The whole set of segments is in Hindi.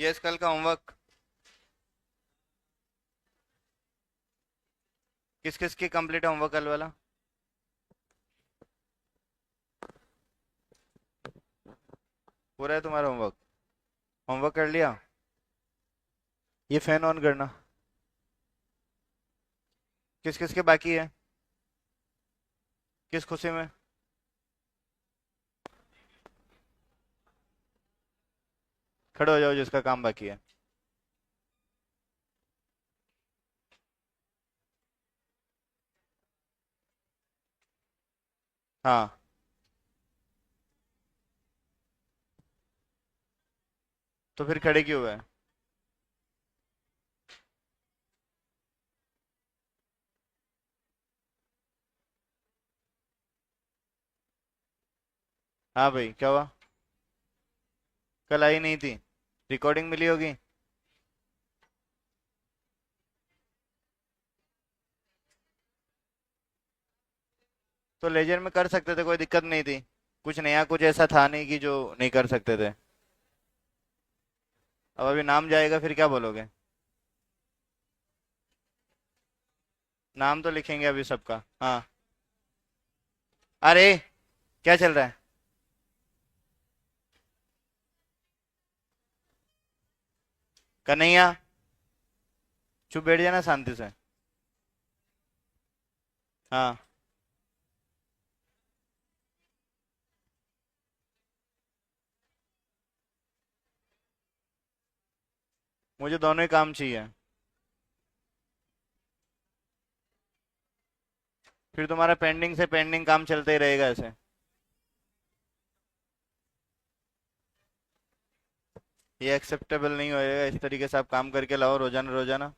यस, कल का होमवर्क किस किस की कंप्लीट है होमवर्क कल वाला? पूरा है तुम्हारा होमवर्क? होमवर्क कर लिया? ये फैन ऑन करना। किस किस के बाकी है? किस खुशी में? खड़े हो जाओ जिसका काम बाकी है। हाँ। तो फिर खड़े क्यों हुए हैं? हाँ भाई, क्या हुआ? कल आई नहीं थी? रिकॉर्डिंग मिली होगी। तो लेजर में कर सकते थे, कोई दिक्कत नहीं थी। कुछ नया कुछ ऐसा था नहीं कि जो नहीं कर सकते थे। अब अभी नाम जाएगा फिर क्या बोलोगे? नाम तो लिखेंगे अभी सबका, हाँ। अरे, क्या चल रहा है? कन्हैया, चुप बैठ जाना शांति से। हाँ। मुझे दोनों ही काम चाहिए। फिर तुम्हारा पेंडिंग से पेंडिंग काम चलते ही रहेगा ऐसे। ये एक्सेप्टेबल नहीं होएगा, इस तरीके से आप काम करके लाओ रोजाना रोजाना।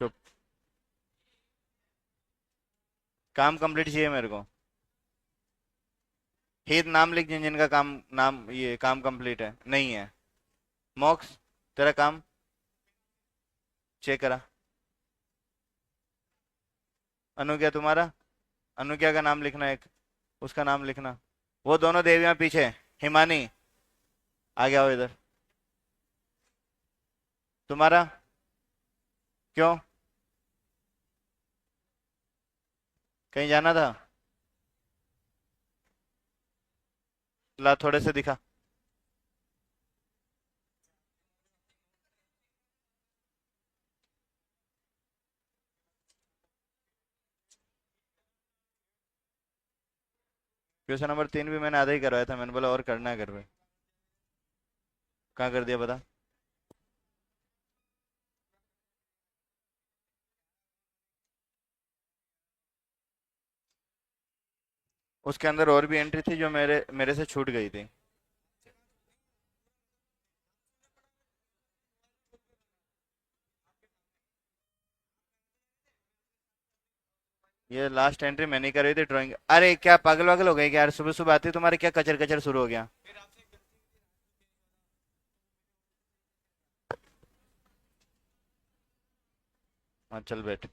चुप। काम कंप्लीट चाहिए मेरे को। हित नाम लिख जिन जिनका काम, नाम ये काम कंप्लीट है नहीं है। मॉक्स, तेरा काम चेक करा। अनुज्ञा तुम्हारा? अनुज्ञा का नाम लिखना एक, उसका नाम लिखना। वो दोनों देवियां पीछे। हिमानी, आगे आओ इधर। तुम्हारा? क्यों? कहीं जाना था? ला थोड़े से दिखा। क्वेश्चन नंबर 3 भी मैंने आधा ही करवाया था, मैंने बोला और करना है घर पे। कहाँ कर दिया बता? उसके अंदर और भी एंट्री थी जो मेरे मेरे से छूट गई थी। ये लास्ट एंट्री मैंने करी थी ड्राइंग। अरे क्या पागल वागल हो गए क्या यार? सुबह सुबह आती तुम्हारे क्या कचर कचर शुरू हो गया? हाँ चल बैठ।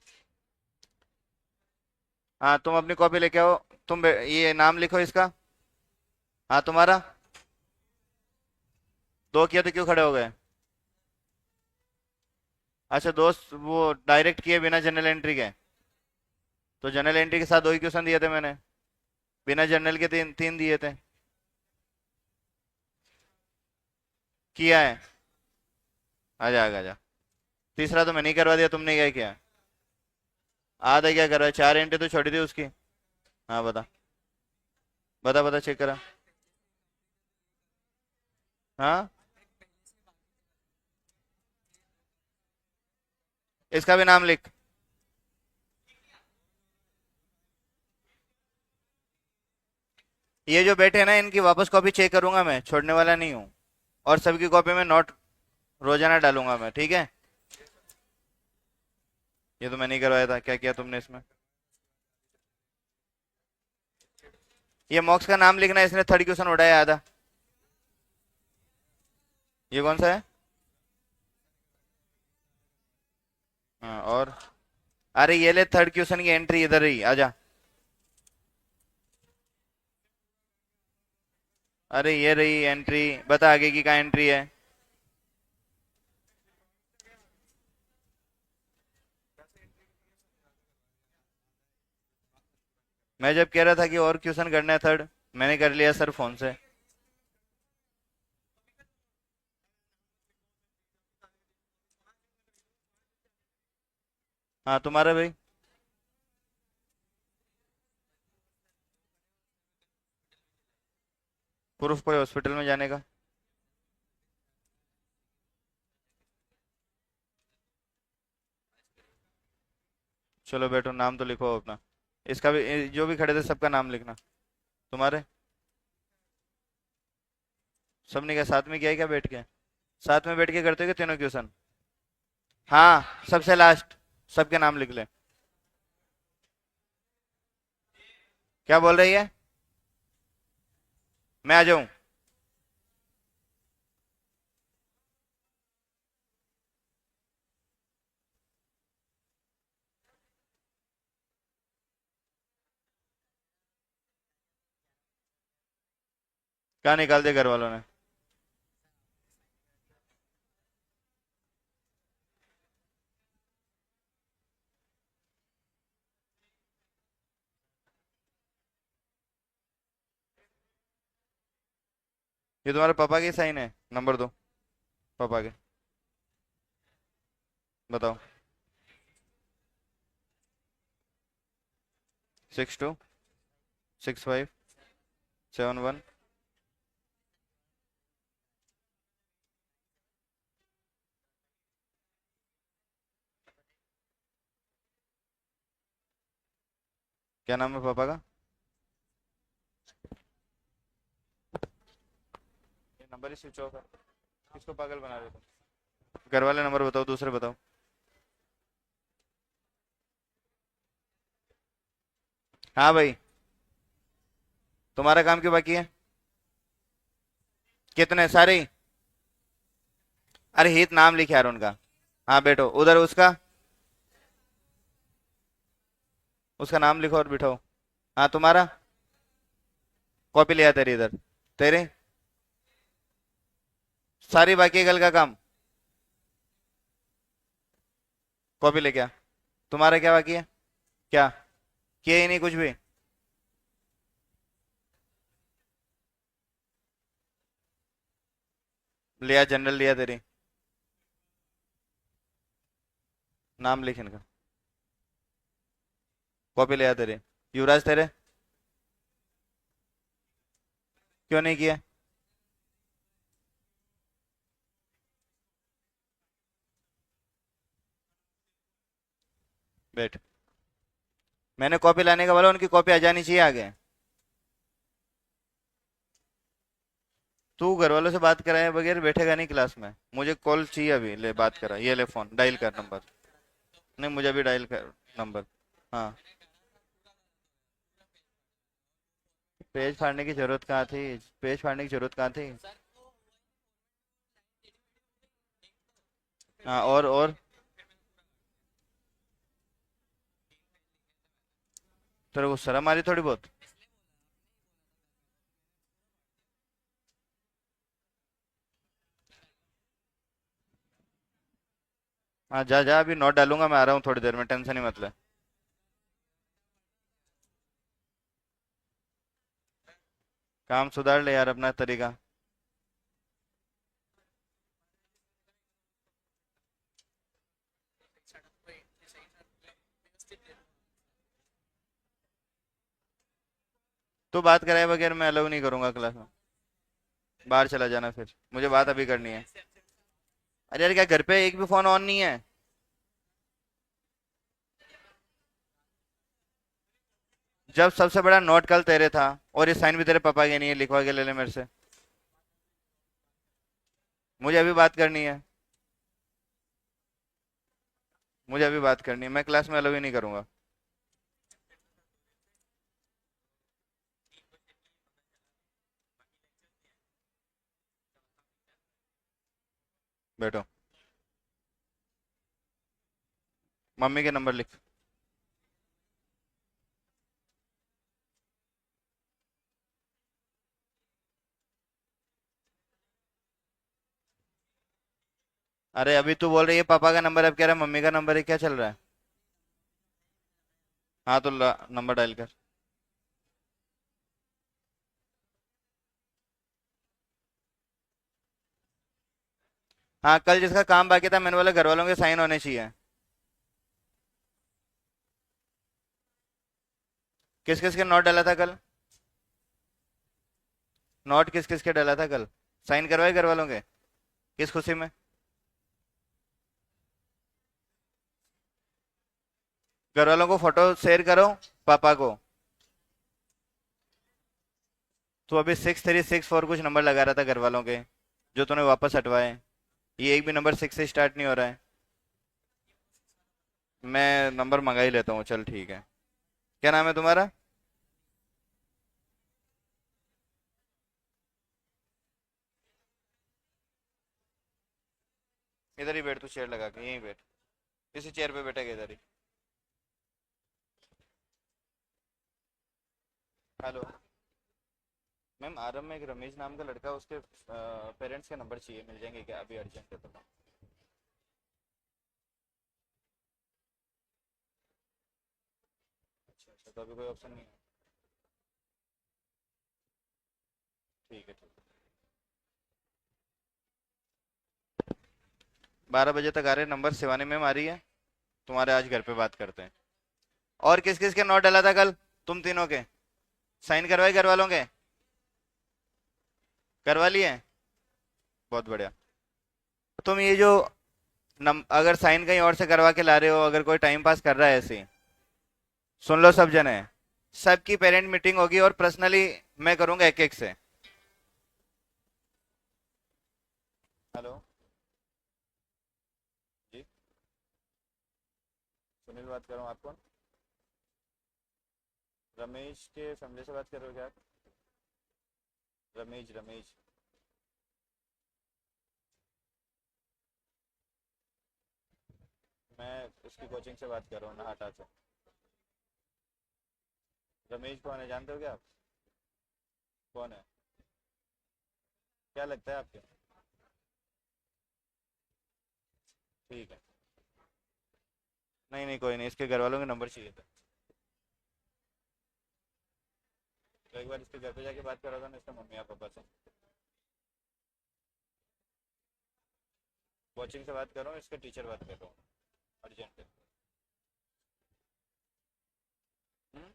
हाँ तुम अपनी कॉपी लेके आओ। ये नाम लिखो इसका। हाँ तुम्हारा? दो किया तो क्यों खड़े हो गए? अच्छा, दोस्त वो डायरेक्ट किए बिना जनरल एंट्री के? तो जनरल एंट्री के साथ दो ही क्वेश्चन दिए थे मैंने। बिना जनरल के तीन तीन दिए थे। किया है? आजा आजा आजा। तीसरा तो मैंने ही करवा दिया, तुमने क्या किया? आधा क्या करवाया? चार एंट्री तो छोड़ी थी उसकी। हाँ बता। बता बता, चेक करा। हाँ, इसका भी नाम लिख। ये जो बैठे हैं ना, इनकी वापस कॉपी चेक करूंगा मैं, छोड़ने वाला नहीं हूँ। और सबकी कॉपी में नोट रोजाना डालूंगा मैं, ठीक है? ये तो मैंने ही करवाया था, क्या किया तुमने इसमें? ये मॉक्स का नाम लिखना है, इसने थर्ड क्वेश्चन उठाया आधा। ये कौन सा है? हाँ और? अरे ये ले थर्ड क्वेश्चन की एंट्री, इधर ही आजा। अरे ये रही एंट्री, बता आगे की क्या एंट्री है। मैं जब कह रहा था कि और क्वेश्चन करना है थर्ड, मैंने कर लिया सर फोन से। हाँ तुम्हारा भाई। प्रूफ कोई हॉस्पिटल में जाने का। चलो बैठो, नाम तो लिखो अपना। इसका भी, जो भी खड़े थे सबका नाम लिखना। तुम्हारे सबने क्या साथ में किया है क्या बैठ के? साथ में बैठ के करते हो क्या तीनों क्वेश्चन? हाँ, सबसे लास्ट सबके नाम लिख ले। क्या बोल रही है? मैं आ जाऊं? क्या निकाल दिया घर वालों ने? ये तुम्हारे पापा की साइन है? नंबर दो पापा के। बताओ। 626571। क्या नाम है पापा का? ये नंबर ही स्विच ऑफ है। किसको पागल बना रहे हो? घर वाले नंबर बताओ, दूसरे बताओ। हाँ भाई। तुम्हारा काम क्यों बाकी है? कितने सारे ही? अरे हित नाम लिखे यार उनका। हाँ बैठो उधर, उसका उसका नाम लिखो और बिठाओ। हाँ तुम्हारा? कॉपी लिया तेरी इधर। तेरे सारी बाकी है कल का काम। कॉपी लेके आ। तुम्हारा क्या बाकी है? क्या किया ही नहीं कुछ भी? लिया, जनरल लिया तेरी। नाम लिख इनका। कॉपी लिया तेरी। युवराज तेरे? क्यों नहीं किया? बैठ। मैंने कॉपी लाने का बोला, उनकी कॉपी आ जानी चाहिए आगे। तू घर वालों से बात कराए बगैर बैठेगा नहीं क्लास में। मुझे कॉल चाहिए अभी, ले बात करा, ये ले फोन, डायल कर नंबर। नहीं मुझे अभी डायल कर नंबर। हाँ। पेज फाड़ने की जरूरत कहाँ थी? पेज फाड़ने की जरूरत कहाँ थी? हाँ और तेरे को शर्म आ रही थोड़ी बहुत? हाँ जा जा, अभी नोट डालूंगा, मैं आ रहा हूँ थोड़ी देर में, टेंशन ही मत ले। काम सुधार ले यार अपना तरीका। तो बात कराए बगैर मैं अलाउ नहीं करूंगा क्लास में। बाहर चला जाना फिर, मुझे बात अभी करनी है। अरे यार क्या घर पे एक भी फोन ऑन नहीं है? जब सबसे बड़ा नोट कल तेरे था, और ये साइन भी तेरे पापा के नहीं है, लिखवा के ले ले मेरे से। मुझे अभी बात करनी है। मुझे अभी बात करनी है, मैं क्लास में अलाउ ही नहीं करूंगा। बैठो। मम्मी के नंबर लिख। अरे अभी तू बोल रही है पापा का नंबर, अब कह रहा है मम्मी का नंबर है, क्या चल रहा है? हाँ तो नंबर डायल कर। हाँ कल जिसका काम बाकी था मैंने बोला घर वालों के साइन होने चाहिए। किस किस के नोट डाला था कल? नोट किस किस के डाला था कल? साइन करवाए घर वालों के? किस खुशी में? घर वालों को फोटो शेयर करो पापा को। तो अभी 6364 कुछ नंबर लगा रहा था घर वालों के, जो तूने वापस हटवाए। ये एक भी नंबर 6 से स्टार्ट नहीं हो रहा है। मैं नंबर मंगा ही लेता हूँ, चल ठीक है। क्या नाम है तुम्हारा? इधर ही बैठ, तू चेयर लगा के यहीं बैठ। इसी चेयर पे बैठेगा इधर ही। हेलो मैम, आरम में एक रमेश नाम का लड़का, उसके पेरेंट्स के नंबर चाहिए, मिल जाएंगे क्या? अभी अर्जेंट है तो। अच्छा अच्छा, तो अभी कोई ऑप्शन नहीं है। ठीक है ठीक है। 12 बजे तक आ रहे नंबर, शिवानी मैम आ रही है, तुम्हारे आज घर पे बात करते हैं। और किस किस के नोट डाला था कल? तुम तीनों के साइन करवाए घर वालों के? करवा लिए? बहुत बढ़िया। तुम ये जो अगर साइन कहीं और से करवा के ला रहे हो, अगर कोई टाइम पास कर रहा है ऐसे ही, सुन लो सब जने, सबकी पेरेंट मीटिंग होगी और पर्सनली मैं करूंगा एक एक से। हेलो जी, सुनील बात कर रहा हूँ, आप कौन? रमेश के फैमिली से बात कर रहे हो क्या आप? रमेश रमेश। मैं उसकी कोचिंग से बात कर रहा हूँ, नाहटा से। रमेश कौन है, जानते हो क्या आप? कौन है? क्या लगता है आपके? ठीक है। नहीं नहीं कोई नहीं, इसके घर वालों के नंबर चाहिए था। तो एक बार इसके घर पे जाके बात करा था ना, इसके मम्मी या पापा से। कोचिंग से बात कर रहा हूँ, इसके टीचर बात कर रहा हूँ, अर्जेंट है। हम्म?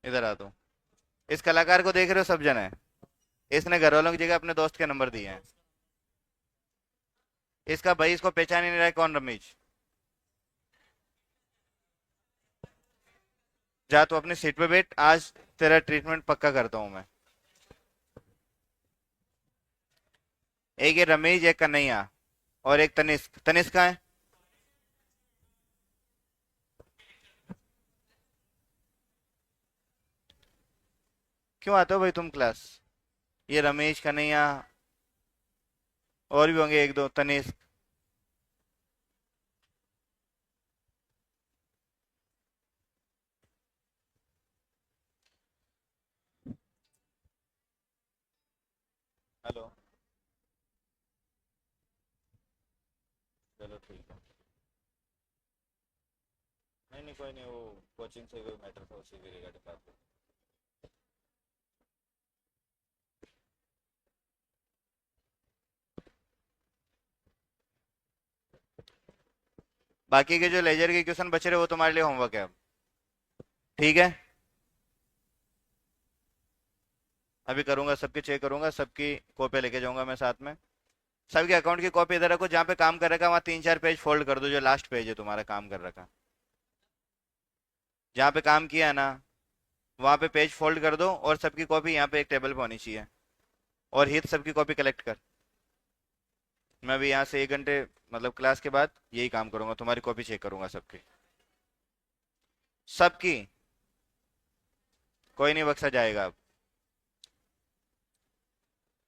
इधर आ दो। इस कलाकार को देख रहे हो सब जने? इसने घर वालों की जगह अपने दोस्त के नंबर दिए हैं। इसका भाई इसको पहचान ही नहीं रहा है, कौन रमेश? जा तू अपनी सीट पे बैठ, आज तेरा ट्रीटमेंट पक्का करता हूँ मैं। एक ये रमेश, एक कन्हैया, और एक तनिष्क। तनिष्क कहाँ है? क्यों आते हो भाई तुम क्लास? ये रमेश, कन्हैया, और भी होंगे एक दो, तनिष्क। हेलो। चलो ठीक है। नहीं नहीं कोई नहीं, वो कोचिंग से कोई मैटर था, उसी के रिगार्डिंग बात करो। बाकी के जो लेजर के क्वेश्चन बचे रहे वो तुम्हारे लिए होमवर्क है अब। ठीक है। अभी करूंगा, सबके चेक करूंगा, सबकी कॉपी लेके जाऊंगा मैं साथ में। सबके अकाउंट की कॉपी इधर रखो, जहाँ पे काम कर रखा वहाँ 3 4 पेज फोल्ड कर दो, जो लास्ट पेज है तुम्हारा काम कर रखा, जहाँ पे काम किया है ना, वहाँ पे पेज फोल्ड कर दो, और सबकी कॉपी यहाँ पे एक टेबल पे होनी चाहिए। और हित सबकी कॉपी कलेक्ट कर। मैं अभी यहाँ से 1 घंटे, मतलब क्लास के बाद यही काम करूंगा, तुम्हारी कॉपी चेक करूंगा सबकी। सबकी। कोई नहीं बख्शा जाएगा अब।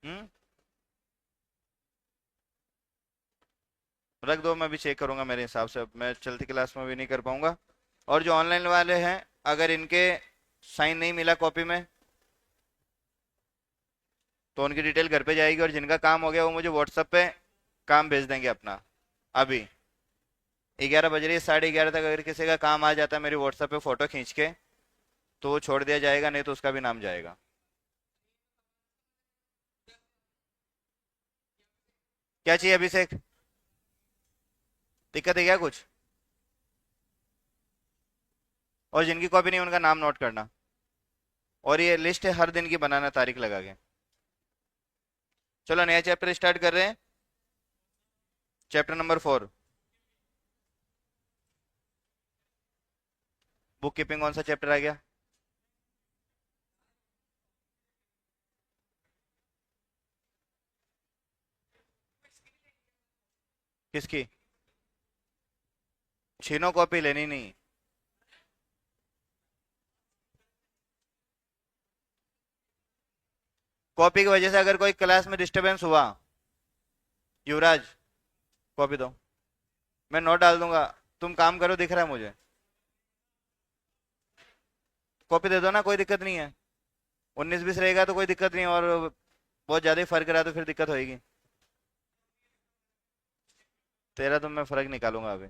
हम्म। रख दो, मैं भी चेक करूंगा मेरे हिसाब से, अब मैं चलती क्लास में भी नहीं कर पाऊंगा। और जो ऑनलाइन वाले हैं, अगर इनके साइन नहीं मिला कॉपी में, तो उनकी डिटेल घर पे जाएगी, और जिनका काम हो गया वो मुझे व्हाट्सएप पे काम भेज देंगे अपना। अभी 11 बज रही है, 11:30 तक अगर किसी का काम आ जाता है मेरी व्हाट्सएप पे फोटो खींच के, तो वो छोड़ दिया जाएगा, नहीं तो उसका भी नाम जाएगा। क्या चाहिए अभिषेक? दिक्कत है क्या कुछ? और जिनकी कॉपी नहीं उनका नाम नोट करना। और ये लिस्ट है हर दिन की बनाना, तारीख लगा के। चलो नया चैप्टर स्टार्ट कर रहे हैं। Chapter number 4। बुक कीपिंग कौन सा चैप्टर आ गया? किसकी? छीनो कॉपी लेनी नहीं। कॉपी की वजह से अगर कोई क्लास में डिस्टरबेंस हुआ, युवराज, कॉपी दो, मैं नोट डाल दूंगा। तुम काम करो, दिख रहा है मुझे। कॉपी दे दो ना, कोई दिक्कत नहीं है। 19-20 रहेगा तो कोई दिक्कत नहीं है, और बहुत ज्यादा ही फर्क रहा तो फिर दिक्कत होगी। तेरा तो मैं फर्क निकालूंगा अभी।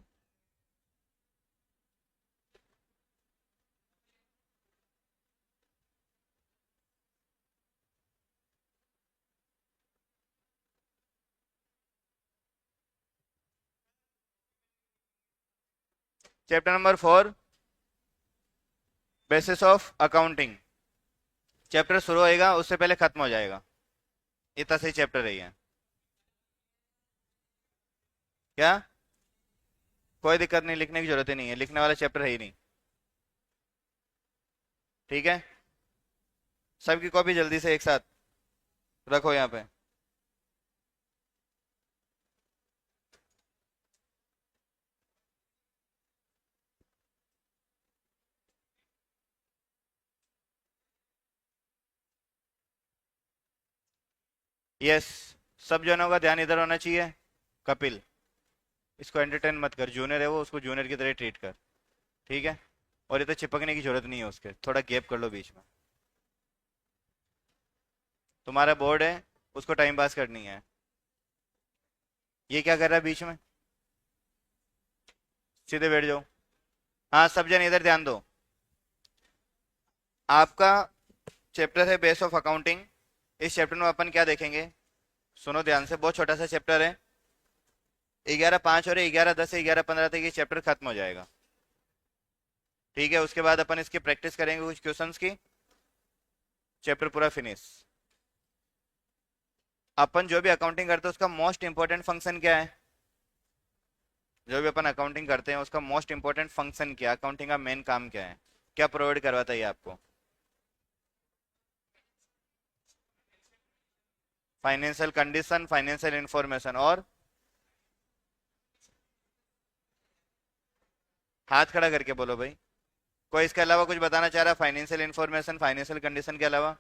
Chapter number 4, basis of accounting. Chapter शुरू होएगा उससे पहले खत्म हो जाएगा। इतना सही चैप्टर है ये। क्या? कोई दिक्कत नहीं, लिखने की जरूरत ही नहीं है, लिखने वाला चैप्टर है ही नहीं। ठीक है, सबकी कॉपी जल्दी से एक साथ रखो यहाँ पे। यस, सब जनों का ध्यान इधर होना चाहिए। कपिल, इसको एंटरटेन मत कर, जूनियर है वो, उसको जूनियर की तरह ट्रीट कर। ठीक है, और ये तो चिपकने की जरूरत नहीं है उसके, थोड़ा गैप कर लो बीच में। तुम्हारा बोर्ड है, उसको टाइम पास करनी है। ये क्या कर रहा है बीच में? सीधे बैठ जाओ। हाँ, सब जन इधर ध्यान दो। आपका चैप्टर है बेस ऑफ अकाउंटिंग। इस चैप्टर में अपन क्या देखेंगे? सुनो ध्यान से, बहुत छोटा सा चैप्टर है। 11:05 और 11:10 से 11:15 तक ये चैप्टर खत्म हो जाएगा। ठीक है, उसके बाद अपन इसकी प्रैक्टिस करेंगे कुछ क्वेश्चंस की। चैप्टर पूरा फिनिश। अपन जो भी अकाउंटिंग करते हैं उसका मोस्ट इंपॉर्टेंट फंक्शन क्या है? जो भी अपन अकाउंटिंग करते हैं उसका मोस्ट इंपॉर्टेंट फंक्शन क्या है? अकाउंटिंग का मेन काम क्या है? क्या प्रोवाइड करवाता है ये आपको? फाइनेंशियल कंडीशन, फाइनेंशियल इंफॉर्मेशन, और हाथ खड़ा करके बोलो भाई। कोई इसके अलावा कुछ बताना चाह रहा है? फाइनेंशियल इंफॉर्मेशन, फाइनेंशियल कंडीशन के अलावा?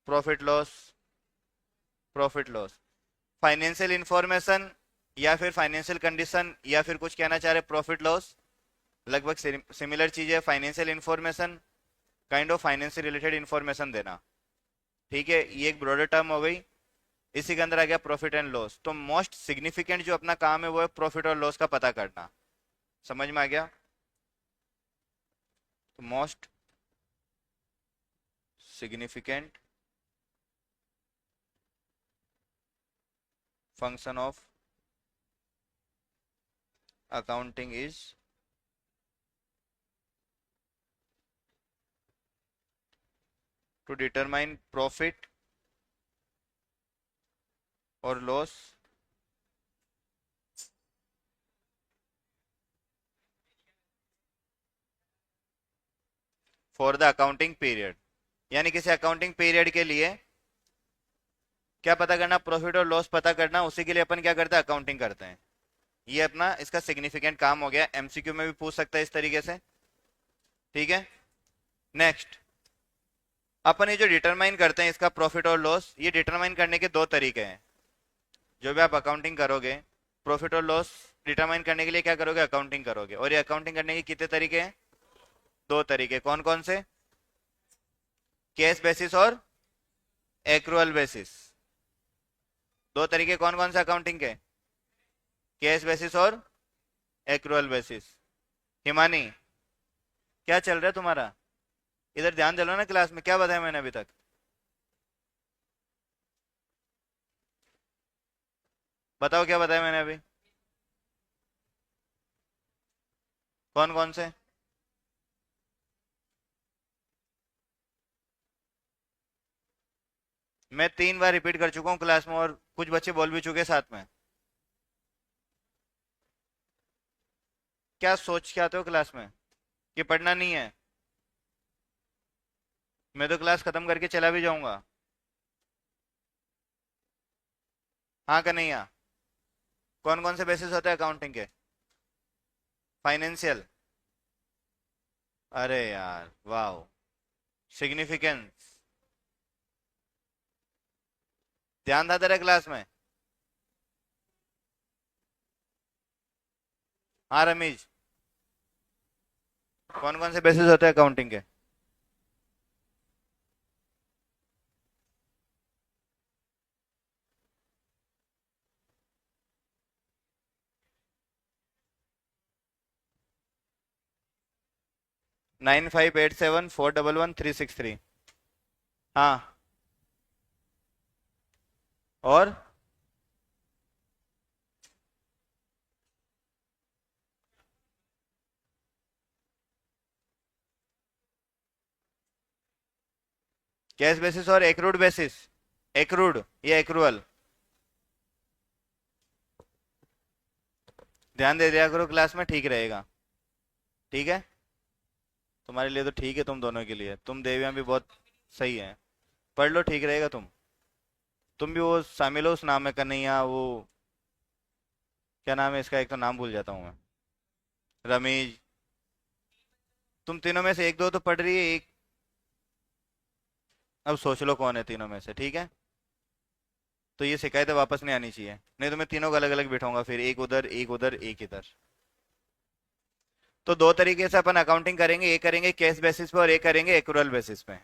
Profit loss, profit loss, financial information, या फिर फाइनेंशियल कंडीशन, या फिर कुछ कहना चाह रहे प्रॉफिट लॉस, लगभग सिमिलर चीज है। Financial information kind of finance से रिलेटेड इंफॉर्मेशन देना। ठीक है, ये एक ब्रॉडर टर्म हो गई। इसी के अंदर आ गया प्रॉफिट एंड लॉस। तो मोस्ट सिग्निफिकेंट जो अपना काम है वो है प्रॉफिट और लॉस का पता करना। समझ में आ गया? तो most significant function of accounting is to determine profit और loss for the accounting period. यानी किसी अकाउंटिंग पीरियड के लिए क्या पता करना? प्रॉफिट और लॉस पता करना। उसी के लिए अपन क्या करते हैं? अकाउंटिंग करते हैं। ये अपना इसका सिग्निफिकेंट काम हो गया। एमसीक्यू में भी पूछ सकता है इस तरीके से। ठीक है, नेक्स्ट अपन ये जो डिटरमाइन करते हैं इसका प्रॉफिट और लॉस, ये डिटरमाइन करने के दो तरीके हैं। जो भी आप अकाउंटिंग करोगे, प्रॉफिट और लॉस डिटरमाइन करने के लिए क्या करोगे, अकाउंटिंग करोगे। और ये अकाउंटिंग करने के कितने तरीके हैं, दो तरीके। कौन कौन से, केस बेसिस और एक्रुअल बेसिस। दो तरीके कौन कौन से अकाउंटिंग के, केस बेसिस और एक्रुअल बेसिस। हिमानी क्या चल रहा है तुम्हारा, इधर ध्यान दे लो ना क्लास में, क्या बताया मैंने अभी तक। बताओ क्या बताया मैंने अभी, कौन कौन से। मैं 3 बार रिपीट कर चुका हूँ क्लास में, और कुछ बच्चे बोल भी चुके साथ में। क्या सोच के आते हो क्लास में कि पढ़ना नहीं है। मैं तो क्लास खत्म करके चला भी जाऊंगा। हाँ कन्हैया, कौन कौन से बेसिस होते हैं अकाउंटिंग के, फाइनेंशियल। अरे यार वाह, सिग्निफिकेंस, ध्यान था तेरा क्लास में। हाँ रमीज, कौन कौन से बेसिस होते हैं अकाउंटिंग के। 9587411363। हाँ, और कैश बेसिस और एक्रूड बेसिस। एक्रूड या एक्रूअल, ध्यान दे दिया करो क्लास में, ठीक रहेगा। ठीक है, तुम्हारे लिए तो ठीक है, तुम दोनों के लिए, तुम देवियां भी बहुत सही है, पढ़ लो, ठीक रहेगा। तुम भी वो शामिल हो उस नाम में, कन्हैया, वो क्या नाम है इसका, एक तो नाम भूल जाता हूँ मैं, रमीज। तुम तीनों में से एक दो तो पढ़ रही है, एक अब सोच लो कौन है तीनों में से, ठीक है। तो ये शिकायतें वापस नहीं आनी चाहिए, नहीं तो मैं तीनों को अलग अलग बिठाऊंगा, फिर एक उधर एक उधर एक इधर। तो दो तरीके से अपन अकाउंटिंग करेंगे, एक करेंगे केस बेसिस पे और एक करेंगे एक्रूअल बेसिस पे।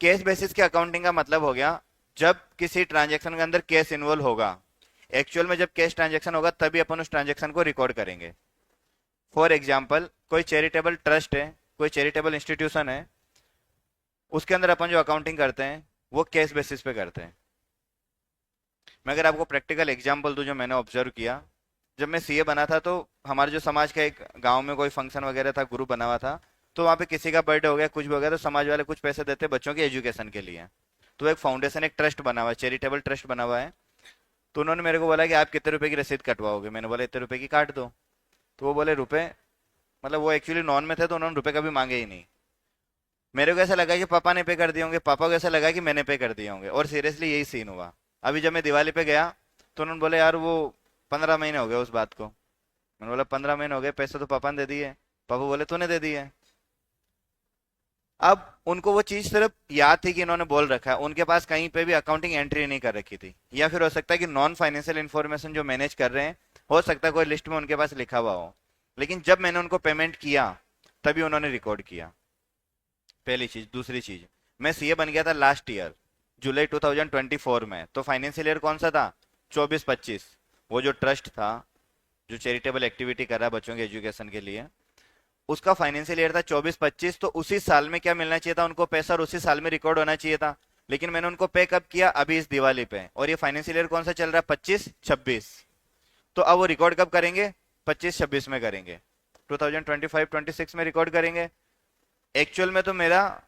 केस बेसिस के अकाउंटिंग का मतलब हो गया जब किसी ट्रांजेक्शन के अंदर केस इन्वॉल्व होगा, एक्चुअल में जब कैश ट्रांजेक्शन होगा तभी अपन उस ट्रांजेक्शन को रिकॉर्ड करेंगे। फॉर एग्जाम्पल, कोई चैरिटेबल ट्रस्ट है, कोई चैरिटेबल इंस्टीट्यूशन है, उसके अंदर अपन जो अकाउंटिंग करते हैं वो केस बेसिस पे करते हैं। मैं अगर आपको प्रैक्टिकल एग्जाम्पल दूं जो मैंने ऑब्जर्व किया, जब मैं सीए बना था तो हमारे जो समाज का एक गांव में कोई फंक्शन वगैरह था, ग्रुप बना हुआ था, तो वहाँ पे किसी का बर्थडे हो गया, कुछ भी हो गया, तो समाज वाले कुछ पैसे देते बच्चों के एजुकेशन के लिए। तो एक फाउंडेशन, एक ट्रस्ट बना हुआ है, चैरिटेबल ट्रस्ट बना हुआ है। तो उन्होंने मेरे को बोला कि आप कितने रुपए की रसीद कटवाओगे, मैंने बोला इतने रुपए की काट दो। तो वो बोले रुपए, मतलब वो एक्चुअली नॉन में थे तो उन्होंने रुपए कभी मांगे ही नहीं। मेरे को ऐसा लगा कि पापा ने पे कर दिए होंगे, पापा को ऐसा लगा कि मैंने पे कर दिए होंगे, और सीरियसली यही सीन हुआ। अभी जब मैं दिवाली पे गया तो उन्होंने बोले यार वो 15 महीने हो गए उस बात को। मैंने बोला 15 महीने हो गए, पैसे तो पापा ने दे दिए। पापा बोले तूने दे दिए। अब उनको वो चीज सिर्फ याद थी कि इन्होंने बोल रखा है, उनके पास कहीं पे भी अकाउंटिंग एंट्री नहीं कर रखी थी, या फिर हो सकता है कि नॉन फाइनेंशियल इन्फॉर्मेशन जो मैनेज कर रहे हैं, हो सकता है कोई लिस्ट में उनके पास लिखा हुआ हो। लेकिन जब मैंने उनको पेमेंट किया तभी उन्होंने रिकॉर्ड किया, पहली चीज। दूसरी चीज, मैं सीए बन गया था लास्ट ईयर जुलाई 2024 में, तो फाइनेंशियल ईयर कौन सा था, 24-25। वो जो ट्रस्ट था जो चैरिटेबल एक्टिविटी कर रहा है बच्चों के एजुकेशन के लिए, उसका फाइनेंशियल ईयर था 24-25। तो उसी साल में क्या मिलना चाहिए था उनको पैसा, और उसी साल में रिकॉर्ड होना चाहिए था। लेकिन मैंने उनको पे कब किया, अभी इस दिवाली पे, और ये फाइनेंशियल ईयर कौन सा चल रहा है, 25-26। तो अब वो रिकॉर्ड कब करेंगे, 25-26 में करेंगे, 2025-26 में रिकॉर्ड करेंगे। एक्चुअल में तो मेरा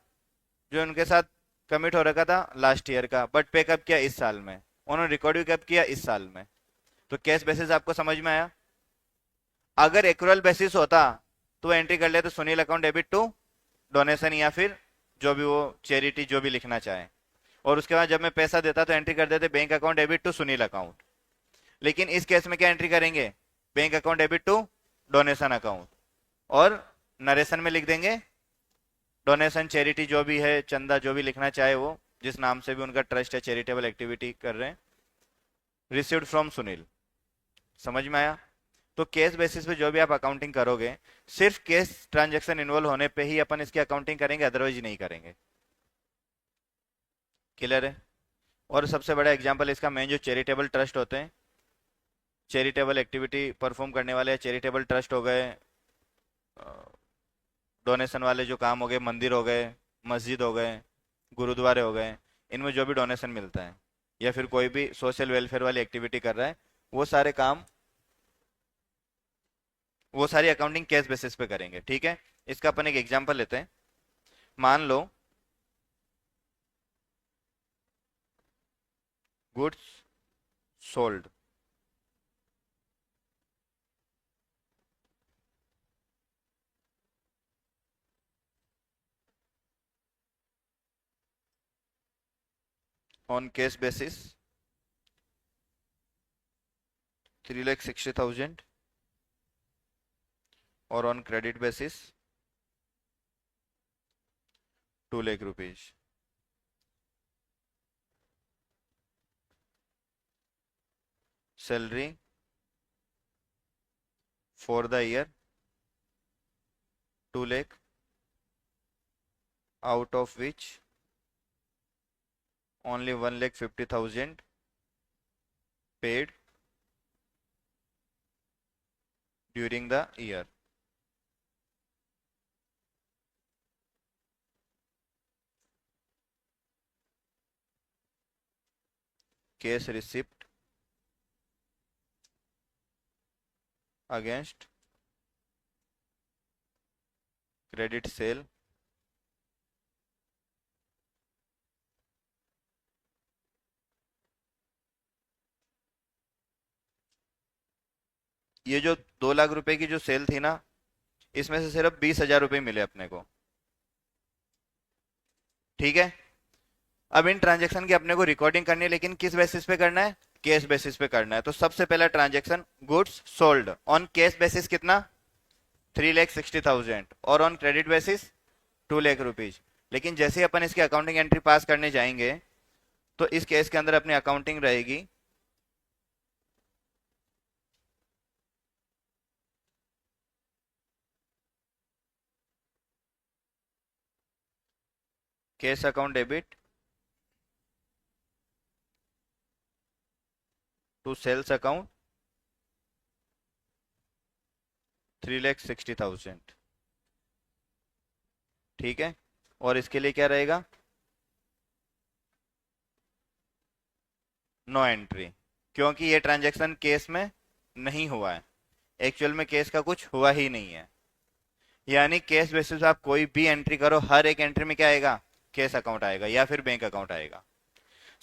जो उनके साथ कमिट हो रखा था लास्ट ईयर का, बट पे कब किया, इस साल में। उन्होंने रिकॉर्ड भी कब किया, इस साल में। तो कैश बेसिस आपको समझ में आया। अगर एक्रूअल बेसिस होता तो एंट्री कर लेते Sunil account debit to donation, या फिर जो भी वो चैरिटी जो भी लिखना चाहे, और उसके बाद जब मैं पैसा देता तो एंट्री कर देते bank account debit to Sunil account. लेकिन इस केस में क्या एंट्री करेंगे, bank account debit to donation account, और नरेशन में लिख देंगे डोनेशन, चैरिटी जो भी है, चंदा जो भी लिखना चाहे वो, जिस नाम से भी उनका ट्रस्ट है, चैरिटेबल एक्टिविटी कर रहे हैं, रिसीव्ड फ्रॉम सुनील। समझ में आया। तो केस बेसिस पे जो भी आप अकाउंटिंग करोगे, सिर्फ केस ट्रांजैक्शन इन्वॉल्व होने पे ही अपन इसकी अकाउंटिंग करेंगे, अदरवाइज नहीं करेंगे। क्लियर है? और सबसे बड़ा एग्जांपल इसका मेन जो चैरिटेबल ट्रस्ट होते हैं, चैरिटेबल एक्टिविटी परफॉर्म करने वाले चैरिटेबल ट्रस्ट हो गए, डोनेशन वाले जो काम हो गए, मंदिर हो गए, मस्जिद हो गए, गुरुद्वारे हो गए, इनमें जो भी डोनेशन मिलता है या फिर कोई भी सोशल वेलफेयर वाली एक्टिविटी कर रहा है, वो सारे काम, वो सारी अकाउंटिंग केस बेसिस पे करेंगे। ठीक है? इसका अपन एक एग्जांपल लेते हैं। मान लो goods sold, on case basis 3,60,000 और on credit basis 2,00,000 rupees. Salary for the year 2,00,000, out of which only 1,50,000 paid during the year। case receipt against credit sale ये जो 2,00,000 रुपए की जो सेल थी ना, इसमें से सिर्फ 20,000 रुपए मिले अपने को। ठीक है? अब इन ट्रांजेक्शन की अपने को रिकॉर्डिंग करनी है, लेकिन किस बेसिस पे करना है? केस बेसिस पे करना है। तो सबसे पहला transaction goods sold on case basis कितना? 3,60,000 और ऑन क्रेडिट बेसिस 2,00,000 रुपीज। लेकिन जैसे ही अपन इसकी अकाउंटिंग एंट्री पास करने जाएंगे, तो इस केस के अंदर अपनी अकाउंटिंग रहेगी cash account debit to sales account 3,60,000। ठीक है? और इसके लिए क्या रहेगा? नो एंट्री, क्योंकि ये ट्रांजैक्शन केस में नहीं हुआ है। एक्चुअल में केस का कुछ हुआ ही नहीं है। यानी केस बेसिस पे आप कोई भी एंट्री करो, हर एक एंट्री में क्या आएगा? केस अकाउंट आएगा या फिर बैंक अकाउंट आएगा।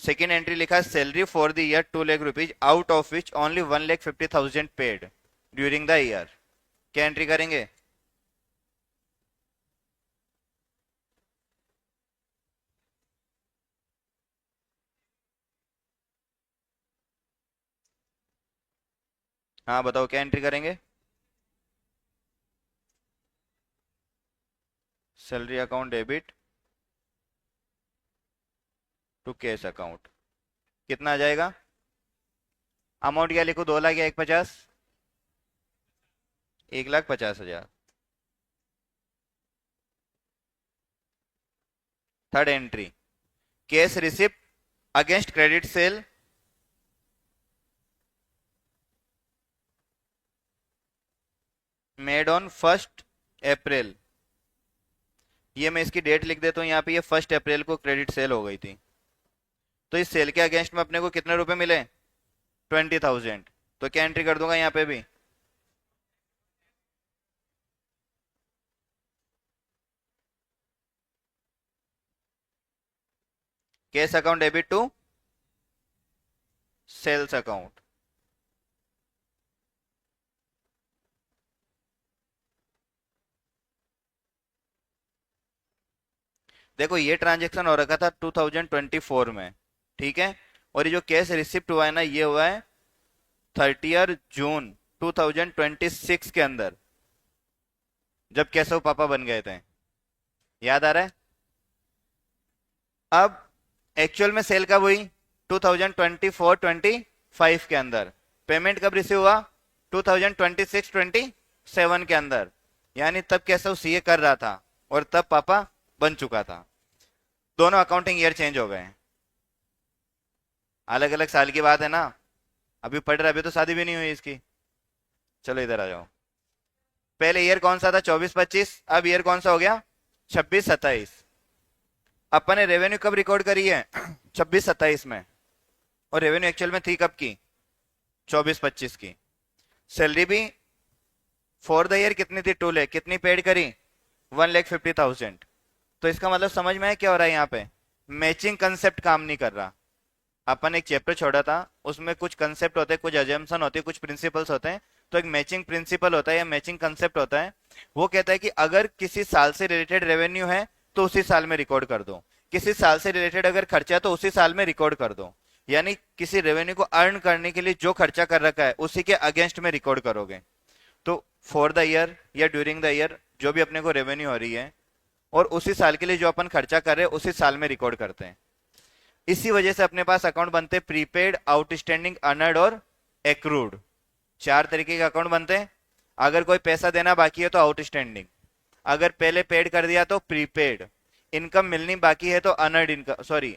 सेकेंड एंट्री लिखा है salary for the year 2,00,000 rupees, out of which only 1,50,000 paid during the year. क्या एंट्री करेंगे? हाँ बताओ, क्या एंट्री करेंगे? Salary account debit to cash account. कितना आ जाएगा? अमाउंट क्या लिखो? 2,00,000 या 1,50,000? 1,50,000। Third entry case receipt against credit sale made on 1 अप्रैल। ये मैं इसकी डेट लिख देता हूँ यहाँ पे, ये 1 अप्रैल को क्रेडिट सेल हो गई थी। तो इस सेल के अगेंस्ट में अपने को कितने रुपए मिले? 20,000। तो क्या एंट्री कर दूंगा यहाँ पे भी? Cash account debit to sales account. देखो ये ट्रांजेक्शन हो रखा था 2024 में। ठीक है? और ये जो केस रिसिप्ट हुआ है ना, ये हुआ है 30 जून 2026 के अंदर, जब केशव पापा बन गए थे। याद आ रहा है? अब एक्चुअल में सेल कब हुई? 2024-25 के अंदर। पेमेंट कब रिसीव हुआ? 2026-27 के अंदर, यानी तब कैसा सीए कर रहा था और तब पापा बन चुका था। दोनों अकाउंटिंग ईयर चेंज हो गए हैं, अलग अलग साल की बात है ना। अभी पढ़ रहा, अभी तो शादी भी नहीं हुई इसकी। चलो इधर आ जाओ। पहले ईयर कौन सा था? 24-25। अब ईयर कौन सा हो गया? 26-27। अपन ने रेवेन्यू कब रिकॉर्ड करी है? 26-27 में। और रेवेन्यू एक्चुअल में थी कब की? 24-25 की। सैलरी भी फॉर द ईयर कितनी थी? 2 लाख। कितनी पेड करी? 1,50,000। तो इसका मतलब समझ में है क्या हो रहा है यहाँ पे? मैचिंग कंसेप्ट काम नहीं कर रहा। अपन एक चैप्टर छोड़ा था, उसमें कुछ कंसेप्ट होते हैं, कुछ अजम्पशन होती है, कुछ प्रिंसिपल्स होते हैं। तो एक मैचिंग प्रिंसिपल होता है या मैचिंग कंसेप्ट होता है। वो कहता है कि अगर किसी साल से रिलेटेड रेवेन्यू है तो उसी साल में रिकॉर्ड कर दो, किसी साल से रिलेटेड अगर खर्चा है तो उसी साल में रिकॉर्ड कर दो। यानी किसी रेवेन्यू को अर्न करने के लिए जो खर्चा कर रखा है उसी के अगेंस्ट में रिकॉर्ड करोगे। तो फॉर द ईयर या ड्यूरिंग द ईयर जो भी अपने को रेवेन्यू हो रही है और उसी साल के लिए जो अपन खर्चा कर रहे हैं उसी साल में रिकॉर्ड करते हैं। इसी वजह से अपने पास अकाउंट बनते हैं प्रीपेड, आउटस्टैंडिंग, अर्नड और एक्रूड। 4 तरीके के अकाउंट बनते हैं। अगर कोई पैसा देना बाकी है तो आउटस्टैंडिंग, अगर पहले पेड कर दिया तो प्रीपेड, इनकम मिलनी बाकी है तो earned income, sorry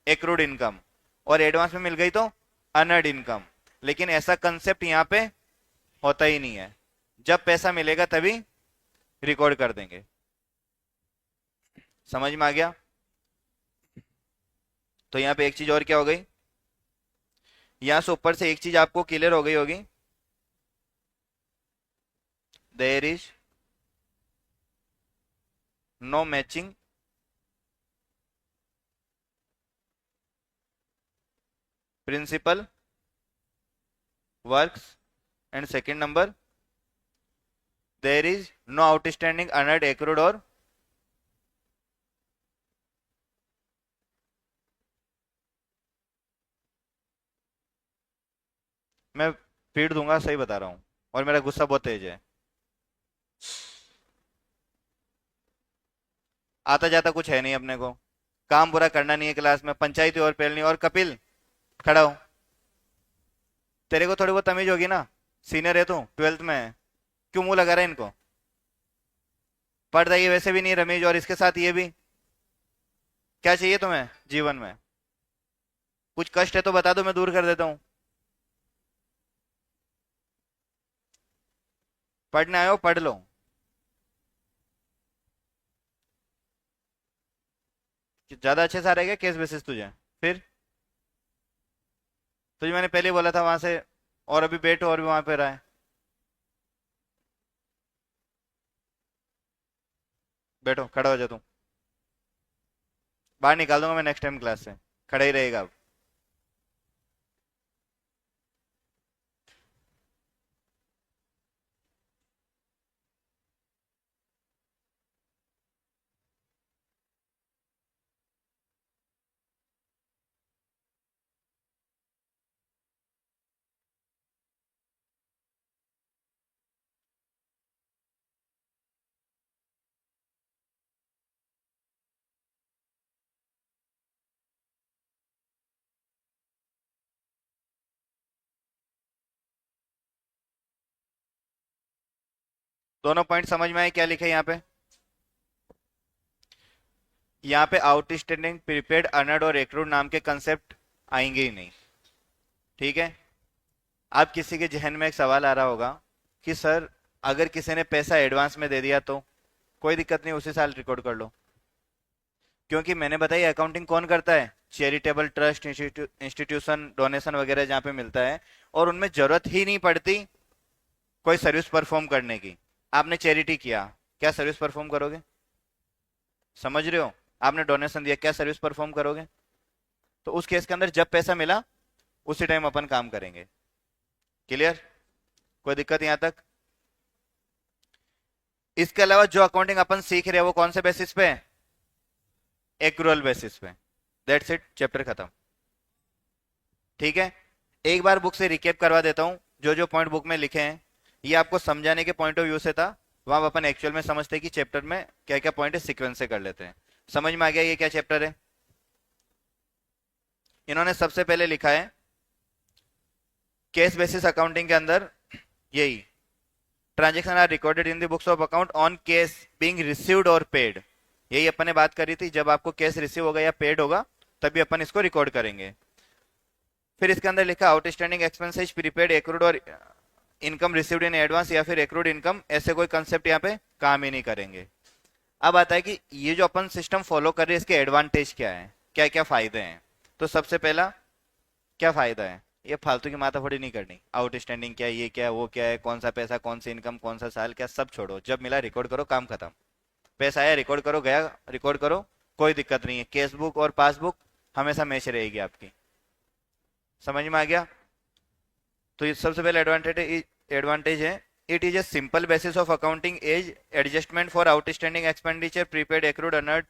accrued income, और एडवांस में मिल गई तो अर्नड इनकम। लेकिन ऐसा कंसेप्ट यहाँ पे होता ही नहीं है। जब पैसा मिलेगा तभी रिकॉर्ड कर देंगे। समझ में आ गया? तो यहाँ पे एक चीज और क्या हो गई, यहां से ऊपर से एक चीज आपको क्लियर हो गई होगी। There is no matching principle works, and second number there is no outstanding, earned, accrued और मैं पीट दूंगा, सही बता रहा हूं, और मेरा गुस्सा बहुत तेज है। आता जाता कुछ है नहीं अपने को, काम पूरा करना नहीं है क्लास में, पंचायती और पेलनी। और कपिल खड़ा हो, तेरे को थोड़ी बहुत तमीज होगी ना, सीनियर है तू, 12th में है, क्यों मुंह लगा रहा है इनको? पढ़ रही है वैसे भी नहीं रमेश, और इसके साथ ये भी। क्या चाहिए तुम्हें जीवन में? कुछ कष्ट है तो बता दो, मैं दूर कर देता हूँ। पढ़ने आए हो पढ़ लो। कि ज्यादा अच्छे से आ रहेगा केस बेसिस तुझे? फिर तुझे मैंने पहले बोला था वहां से, और अभी बैठो और भी वहां पे रहा है। बैठो, खड़ा हो जा तू, बाहर निकाल दूंगा मैं नेक्स्ट टाइम क्लास से, खड़ा ही रहेगा अब। दोनों पॉइंट समझ में आए क्या लिखे यहाँ पे? यहाँ पे आउटस्टैंडिंग, प्रीपेड, अर्नड और एक्रूड नाम के कंसेप्ट आएंगे ही नहीं। ठीक है? अब किसी के जहन में एक सवाल आ रहा होगा कि सर अगर किसी ने पैसा एडवांस में दे दिया तो? कोई दिक्कत नहीं, उसी साल रिकॉर्ड कर लो। क्योंकि मैंने बताया अकाउंटिंग कौन करता है? चैरिटेबल ट्रस्ट, इंस्टीट्यूशन, डोनेशन वगैरह जहाँ पे मिलता है, और उनमें जरूरत ही नहीं पड़ती कोई सर्विस परफॉर्म करने की। आपने चैरिटी किया, क्या सर्विस परफॉर्म करोगे? समझ रहे हो? आपने डोनेशन दिया, क्या सर्विस परफॉर्म करोगे? तो उस केस के अंदर जब पैसा मिला उसी टाइम अपन काम करेंगे। क्लियर? कोई दिक्कत यहां तक? इसके अलावा जो अकाउंटिंग अपन सीख रहे हैं वो कौन से बेसिस पे है? एक्रूअल बेसिस पे। दैट्स इट, चैप्टर खत्म। ठीक है? एक बार बुक से रिकेप करवा देता हूं, जो जो पॉइंट बुक में लिखे हैं ये आपको समझाने के पॉइंट ऑफ व्यू से था। वहां अपन एक्चुअल में समझते हैं कि चैप्टर में क्या क्या पॉइंट है, सीक्वेंस से कर लेते हैं। समझ में आ गया ये क्या चैप्टर है? इन्होंने सबसे पहले लिखा है केस बेसिस अकाउंटिंग के अंदर यही transaction are recorded in the books of account on cash being received और पेड। यही अपन ने बात करी थी, जब आपको केस रिसीव होगा या पेड होगा तभी अपन इसको रिकॉर्ड करेंगे। फिर इसके अंदर लिखा आउटस्टैंडिंग एक्सपेंसेस प्रीपेड एक्रूड और इनकम रिसीव्ड इन एडवांस या फिर एक्रूड इनकम, ऐसे कोई कंसेप्ट यहाँ पे काम ही नहीं करेंगे। अब आता है कि ये जो अपन सिस्टम फॉलो कर रहे हैं इसके एडवांटेज क्या है, क्या क्या फायदे हैं। तो सबसे पहला क्या फायदा है, ये फालतू की माथाफोड़ी नहीं करनी, आउटस्टैंडिंग क्या है, ये क्या है, वो क्या है, कौन सा पैसा, कौन सी इनकम, कौन सा साल, क्या, सब छोड़ो। जब मिला रिकॉर्ड करो, काम खत्म। पैसा आया रिकॉर्ड करो, गया रिकॉर्ड करो, कोई दिक्कत नहीं है। केस बुक और पासबुक हमेशा मैच रहेगी आपकी। समझ में आ गया। तो ये सबसे पहले एडवांटेज है, it is a simple basis of accounting as adjustment for outstanding expenditure prepaid accrued unearned.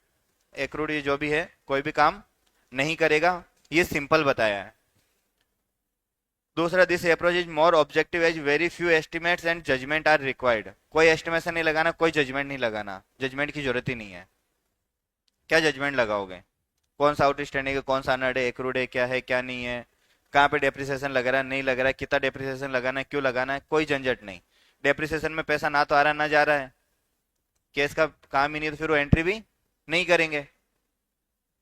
Accrued ये जो भी है कोई भी काम नहीं करेगा, ये सिंपल बताया है। दूसरा, this approach is more objective as very few estimates and judgement are required. कोई एस्टिमेशन नहीं लगाना, कोई जजमेंट नहीं लगाना, जजमेंट की जरूरत ही नहीं है। क्या जजमेंट लगाओगे, कौन सा आउटस्टैंडिंग है, कौन सा अनर्ड है, एक्रूड है, क्या है क्या नहीं है, कहाँ पे डेप्रिसिएशन लग रहा है नहीं लग रहा है, कितना डेप्रिसिएशन लगाना है, क्यों लगाना है, कोई झंझट नहीं। डेप्रिसिएशन में पैसा ना तो आ रहा है ना जा रहा है, केस का काम ही नहीं, तो फिर वो एंट्री भी नहीं करेंगे।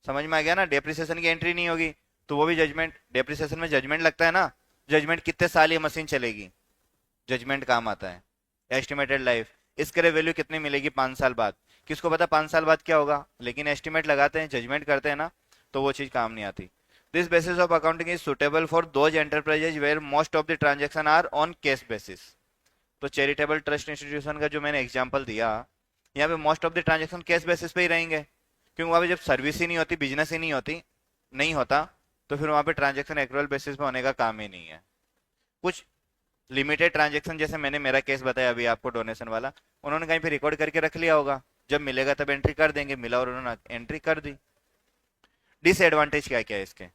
समझ में आ गया ना। डेप्रिसिएशन की एंट्री नहीं होगी तो वो भी जजमेंट, डेप्रिसिएशन में जजमेंट लगता है ना, जजमेंट कितने साल ये मशीन चलेगी, जजमेंट काम आता है। एस्टिमेटेड लाइफ, इसके वैल्यू कितनी मिलेगी 5 साल बाद, किसको पता 5 साल बाद क्या होगा, लेकिन एस्टिमेट लगाते हैं, जजमेंट करते हैं ना, तो वो चीज काम नहीं आती। This basis of accounting is suitable for those enterprises where most of the transaction are on case basis. तो चैरिटेबल ट्रस्ट इंस्टीट्यूशन का जो मैंने एग्जांपल दिया, यहाँ पे most of the transaction cash basis पे ही रहेंगे, क्योंकि वहां पे जब सर्विस ही नहीं होती, बिजनेस ही नहीं होती, नहीं होता, तो फिर वहां पे ट्रांजेक्शन एक्रूअल बेसिस पे होने का काम ही नहीं है। कुछ लिमिटेड ट्रांजेक्शन, जैसे मैंने मेरा केस बताया अभी आपको डोनेशन वाला, उन्होंने कहीं पे रिकॉर्ड करके रख लिया होगा, जब मिलेगा तब एंट्री कर देंगे, मिला और उन्होंने एंट्री कर दी। डिसएडवांटेज क्या क्या है इसके,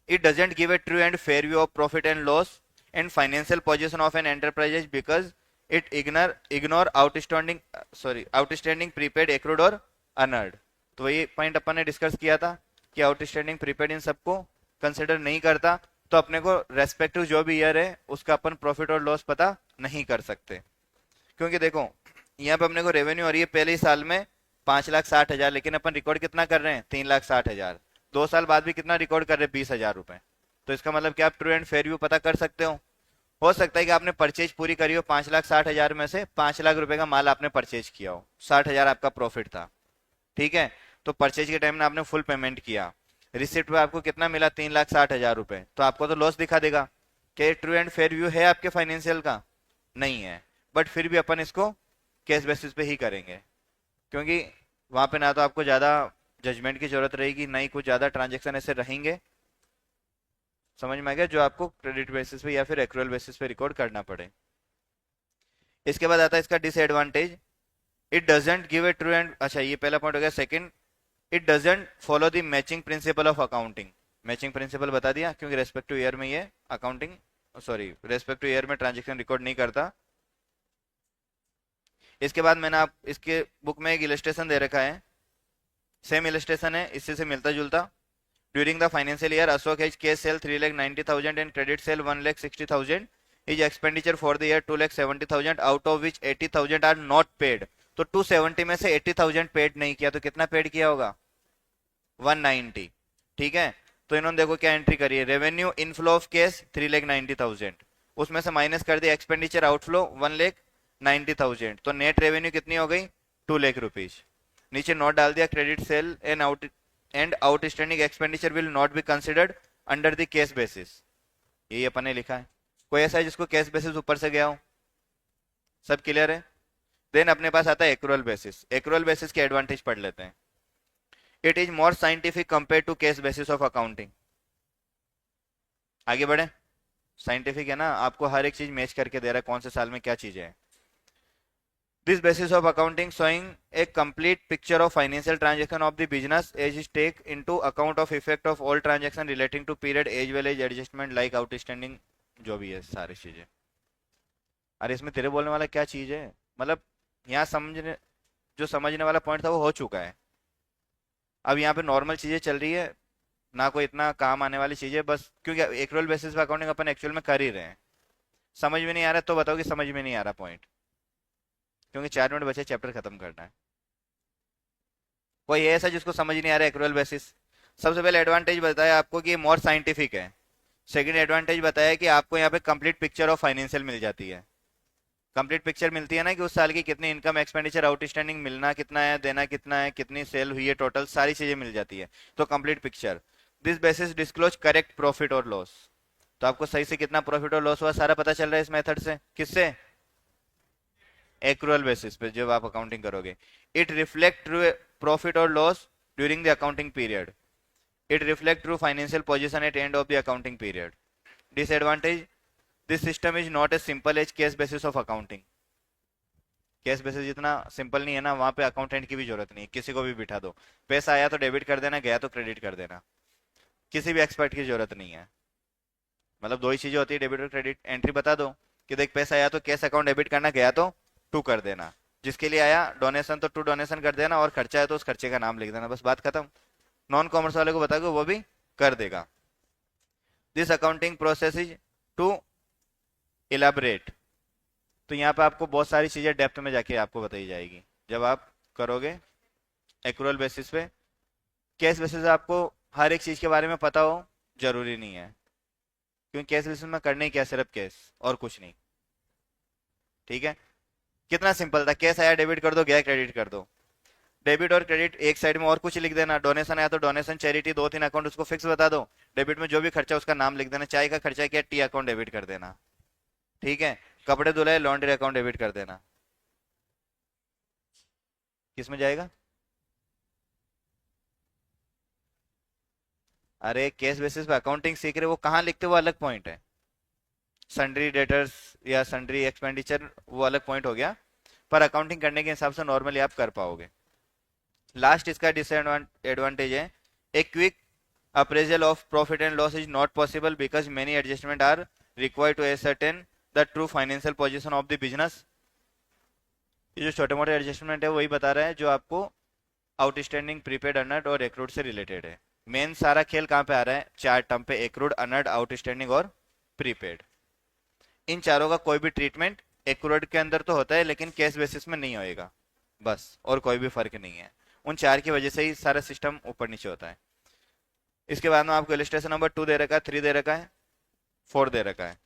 it doesn't give a true and fair view of profit and loss and financial position of an enterprise because it ignore outstanding prepaid accrued और unearned। तो ये पॉइंट अपन ने डिस्कस किया था कि आउटस्टैंडिंग प्रीपेड इन सबको कंसिडर नहीं करता, तो अपने को रेस्पेक्टिव जो भी ईयर है उसका अपन प्रॉफिट और लॉस पता नहीं कर सकते। क्योंकि देखो यहाँ पे अपने को रेवेन्यू और ये पहले ही साल में 5,60,000, लेकिन अपन रिकॉर्ड कितना कर रहे हैं 3,60,000, 2 साल बाद भी कितना रिकॉर्ड कर रहे हैं 20,000 रुपए। तो इसका मतलब कि आप ट्रू एंड फेयर व्यू पता कर सकते हो सकता है कि आपने परचेज पूरी करी हो 5,60,000 में से 5 लाख रुपए का माल आपने परचेज किया हो, 60,000 आपका प्रॉफिट था, ठीक है। तो परचेज के टाइम में आपने फुल पेमेंट किया, रिसिप्ट पे आपको कितना मिला 3,60,000 रुपए, तो आपको तो लॉस दिखा देगा कि ट्रू एंड फेयर व्यू है आपके फाइनेंशियल का, नहीं है। बट फिर भी अपन इसको केस बेसिस पे ही करेंगे, क्योंकि वहां पे ना तो आपको ज्यादा जजमेंट की जरूरत रहेगी, ना ही कुछ ज्यादा ट्रांजेक्शन ऐसे रहेंगे, समझ में आ गया, जो आपको क्रेडिट बेसिस पे या फिर एक्रूअल बेसिस पे रिकॉर्ड करना पड़े। इसके बाद आता है इसका disadvantage, it doesn't give a true and, अच्छा ये पहला पॉइंट हो गया। Second, it doesn't follow the matching principle of accounting. Matching principal बता दिया, क्योंकि रेस्पेक्टिव ईयर में ये अकाउंटिंग, सॉरी रेस्पेक्टिव ईयर में ट्रांजेक्शन रिकॉर्ड नहीं करता। इसके बाद मैंने आप इसके बुक में एक इलस्ट्रेशन दे रखा है, सेम इलस्ट्रेशन है, इससे से मिलता जुलता। During the financial year Ashok has cash sale 3,90,000 and credit sale 1,60,000, his expenditure for the year 2,70,000, out of which 80,000 are not paid. तो 270 में से 80,000 पेड नहीं किया, तो कितना पेड किया होगा 190, ठीक है। तो इन्होंने देखो क्या एंट्री करी है, रेवेन्यू इनफ्लो ऑफ कैश 3,90,000, उसमें से माइनस कर दिया एक्सपेंडिचर आउटफ्लो 1,90,000, तो नेट रेवेन्यू कितनी हो गई 2 लाख रुपीज। नीचे नोट डाल दिया, credit sale and outstanding expenditure will not be considered under the case basis. यही अपन ने लिखा है। कोई ऐसा है जिसको केस बेसिस ऊपर से गया हो, सब क्लियर है। देन अपने पास आता है एक्रूअल बेसिस। एक्रूअल बेसिस के एडवांटेज पढ़ लेते हैं। It is more scientific compare to cash basis of accounting. आगे बढ़े, साइंटिफिक है ना, आपको हर एक चीज मैच करके दे रहा है कौन से साल में क्या चीजें है। This basis of accounting showing a complete picture of financial transaction of the business as is take into account of effect of all transaction relating to period as well as adjustment like outstanding, जो भी है सारी चीजें। अरे इसमें तेरे बोलने वाला क्या चीज है, मतलब यहाँ समझने, जो समझने वाला पॉइंट था वो हो चुका है। अब यहाँ पे नॉर्मल चीजें चल रही है ना, कोई इतना काम आने वाली चीजें, बस क्योंकि एक्चुअल बेसिस पे अकाउंटिंग अपन एक्चुअल में कर ही रहे हैं। समझ में नहीं आ रहा तो बताओ कि समझ में नहीं आ रहा पॉइंट, क्योंकि 4 मिनट बचे, चैप्टर खत्म करना है। कोई है ऐसा जिसको समझ नहीं आ रहा एक्रूअल बेसिस? सबसे पहले एडवांटेज बताया आपको कि ये मोर साइंटिफिक है। सेकंड एडवांटेज बताया कि आपको यहाँ पे कंप्लीट पिक्चर ऑफ फाइनेंशियल मिल जाती है। कंप्लीट पिक्चर मिलती है ना, कि उस साल की कितनी इनकम, एक्सपेंडिचर, आउटस्टैंडिंग, मिलना कितना है, देना कितना है, कितनी सेल हुई है, टोटल सारी चीजें मिल जाती है। तो complete picture. This basis disclose correct profit और लॉस। तो आपको सही से कितना प्रॉफिट और लॉस हुआ सारा पता चल रहा है इस मेथड से। किससे? एक्रूअल बेसिस पे जब आप अकाउंटिंग करोगे। इट रिफ्लेक्ट ट्रू प्रॉफिट और loss during the accounting period. It reflect true financial position at end of the accounting period. Disadvantage, this system is not a simple as cash basis of accounting. Cash basis जितना सिंपल नहीं है ना, वहां पे अकाउंटेंट की भी जरूरत नहीं है, किसी को भी बिठा दो, पैसा आया तो डेबिट कर देना, गया तो क्रेडिट कर देना, किसी भी एक्सपर्ट की जरूरत नहीं है। मतलब दो ही चीजें होती है, डेबिट और क्रेडिट। एंट्री बता दो कि देख पैसा आया तो कैश अकाउंट डेबिट करना, गया तो टू कर देना, जिसके लिए आया डोनेशन तो टू डोनेशन कर देना, और खर्चा है तो उस खर्चे का नाम लिख देना, बस बात खत्म। नॉन कॉमर्स वाले को बताओगे वो भी कर देगा। This accounting process is too elaborate. तो यहाँ पे आपको बहुत सारी चीजें डेप्थ में जाके आपको बताई जाएगी जब आप करोगे एक्रूअल बेसिस पे। केस बेसिस आपको हर एक चीज के बारे में पता हो जरूरी नहीं है, क्योंकि केस बेसिस में करने ही क्या, सिर्फ केस और कुछ नहीं। ठीक है, कितना सिंपल था, केस आया डेबिट कर दो, गया क्रेडिट कर दो। डेबिट और क्रेडिट एक साइड में और कुछ लिख देना, डोनेशन आया तो डोनेशन, चैरिटी, 2-3 अकाउंट उसको फिक्स बता दो। डेबिट में जो भी खर्चा उसका नाम लिख देना, चाय का खर्चा क्या, टी अकाउंट डेबिट कर देना। ठीक है, कपड़े धुलाए, लॉन्ड्री अकाउंट डेबिट कर देना। किस में जाएगा? अरे केस बेसिस पे अकाउंटिंग सीख रहे, वो कहाँ लिखते वो अलग पॉइंट है। सन्ड्री डेटर्स या सन्ड्री एक्सपेंडिचर वो अलग पॉइंट हो गया, पर अकाउंटिंग करने के हिसाब से नॉर्मली आप कर पाओगे। लास्ट इसका डिसएडवांटेज है, a quick appraisal of profit and loss is not possible because many adjustment are required to ascertain the true financial position of the business. ये जो छोटे मोटे एडजस्टमेंट है वही बता रहा है जो आपको आउटस्टैंडिंग, प्रीपेड, अर्नड और एक्रूड से रिलेटेड है। मेन सारा खेल कहाँ पे आ रहा है, चार टर्म पे, एक्रूड, अर्नड, आउटस्टैंडिंग और प्रीपेड। इन चारों का कोई भी ट्रीटमेंट एक्रूड के अंदर तो होता है लेकिन केस बेसिस में नहीं होएगा, बस, और कोई भी फर्क नहीं है। उन चार की वजह से ही सारा सिस्टम ऊपर नीचे होता है। इसके बाद में आपको इलस्ट्रेशन नंबर 2 दे रखा है, 3 दे रखा है, 4 दे रखा है,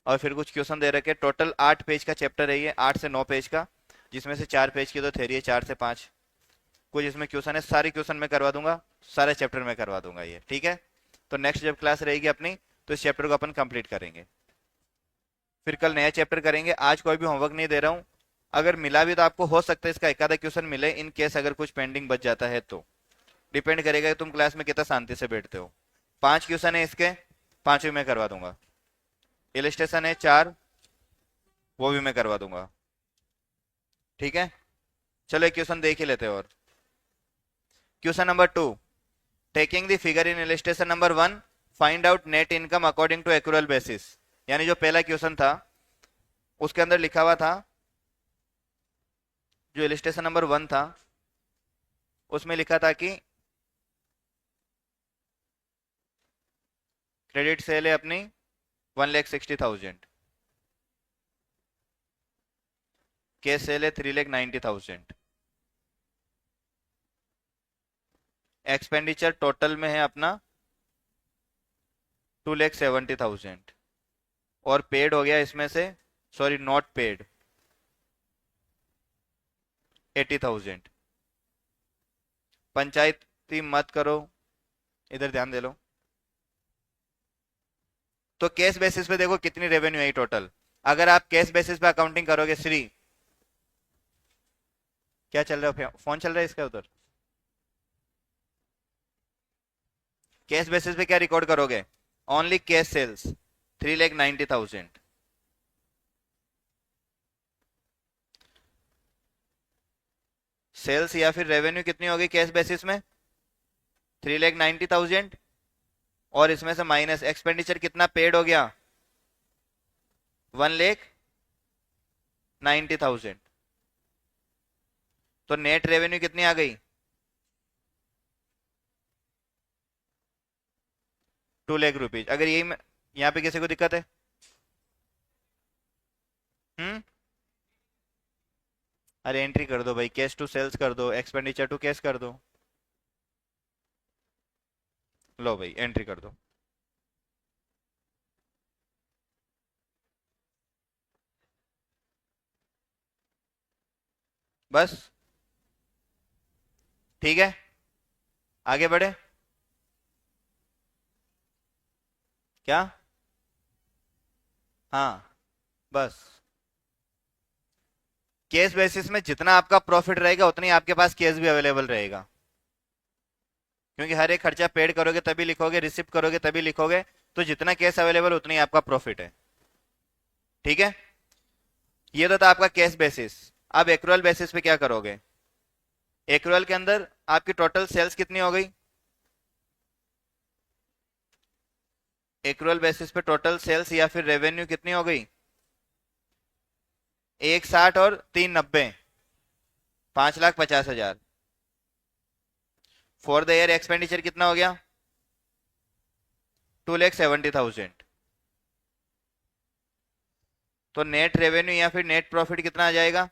और फिर कुछ क्वेश्चन दे रखे। टोटल 8 पेज का चैप्टर है ये, 8 से 9 पेज का, जिसमें से 4 पेज की तो थ्योरी है, 4 से 5 कुछ इसमें क्वेश्चन है। सारे क्वेश्चन मैं करवा दूंगा, सारे चैप्टर में करवा दूंगा ये, ठीक है। तो नेक्स्ट जब क्लास रहेगी अपनी, तो इस चैप्टर को अपन कंप्लीट करेंगे, फिर कल नया चैप्टर करेंगे। आज कोई भी होमवर्क नहीं दे रहा हूँ, अगर मिला भी तो आपको हो सकता है इसका एक आधा क्वेश्चन मिले, इन केस अगर कुछ पेंडिंग बच जाता है तो। डिपेंड करेगा कि तुम क्लास में कितना शांति से बैठते हो। 5 क्वेश्चन है इसके, 5 भी मैं करवा दूंगा। इलिस्ट्रेशन है 4, वो भी मैं करवा दूंगा, ठीक है। चलो एक क्वेश्चन देख ही लेते हैं और। Question number 2, taking the figure in illustration number 1 find out net income according to accrual basis. यानी जो पहला क्वेश्चन था उसके अंदर लिखा हुआ था, जो इलिस्ट्रेशन नंबर 1 था उसमें लिखा था कि क्रेडिट सेल है अपनी 1,60,000, कैश सेल है 3,90,000, एक्सपेंडिचर टोटल में है अपना 2,70,000, और पेड हो गया इसमें से, सॉरी नॉट पेड, 80,000। पंचायती मत करो, इधर ध्यान दे लो। तो कैश बेसिस पे देखो कितनी रेवेन्यू आई टोटल। अगर आप कैश बेसिस पे अकाउंटिंग करोगे, श्री क्या चल रहा है, फोन चल रहा है इसका उधर। कैश बेसिस पे क्या रिकॉर्ड करोगे, ओनली कैश सेल्स 3,90,000, सेल्स या फिर रेवेन्यू कितनी होगी कैश बेसिस में, 3,90,000, और इसमें से माइनस एक्सपेंडिचर कितना पेड हो गया, 1,90,000। तो नेट रेवेन्यू कितनी आ गई, 2 लाख रुपीज। अगर यही यहाँ पे किसी को दिक्कत है, हम्म। अरे एंट्री कर दो भाई, कैश टू सेल्स कर दो, एक्सपेंडिचर टू कैश कर दो। लो भाई एंट्री कर दो। बस। ठीक है, आगे बढ़े। क्या? हाँ, बस। केस बेसिस में जितना आपका प्रॉफिट रहेगा उतनी आपके पास केस भी अवेलेबल रहेगा, क्योंकि हर एक खर्चा पेड करोगे तभी लिखोगे, रिसिप्ट करोगे तभी लिखोगे। तो जितना केस अवेलेबल उतनी आपका प्रॉफिट है। ठीक है, ये तो था आपका केस बेसिस। अब एक्रुअल बेसिस पे क्या करोगे? एक्रुअल के अंदर आपकी टोटल सेल्स कितनी हो गई? एक्रुअल बेसिस पे टोटल सेल्स या फिर रेवेन्यू कितनी हो गई? 160 और 390, 5,50,000। फॉर द ईयर एक्सपेंडिचर कितना हो गया? 2,70,000। तो नेट रेवेन्यू या फिर नेट प्रॉफिट कितना आ जाएगा?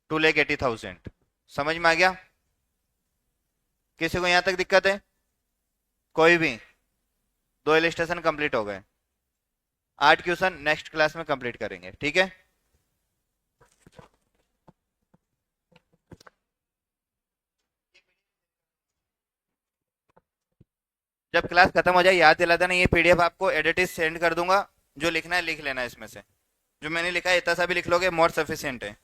टू लेख 80,000। समझ में आ गया? किसी को यहां तक दिक्कत है? कोई भी? दो इलिस्ट्रेशन कंप्लीट हो गए। 8 क्वेश्चन नेक्स्ट क्लास में कंप्लीट करेंगे, ठीक है। जब क्लास खत्म हो जाए याद दिला देना, ये पीडीएफ आपको एडिट सेंड कर दूंगा। जो लिखना है लिख लेना, इसमें से जो मैंने लिखा है इतना सा भी लिख लोगे मोर सफिशियंट है।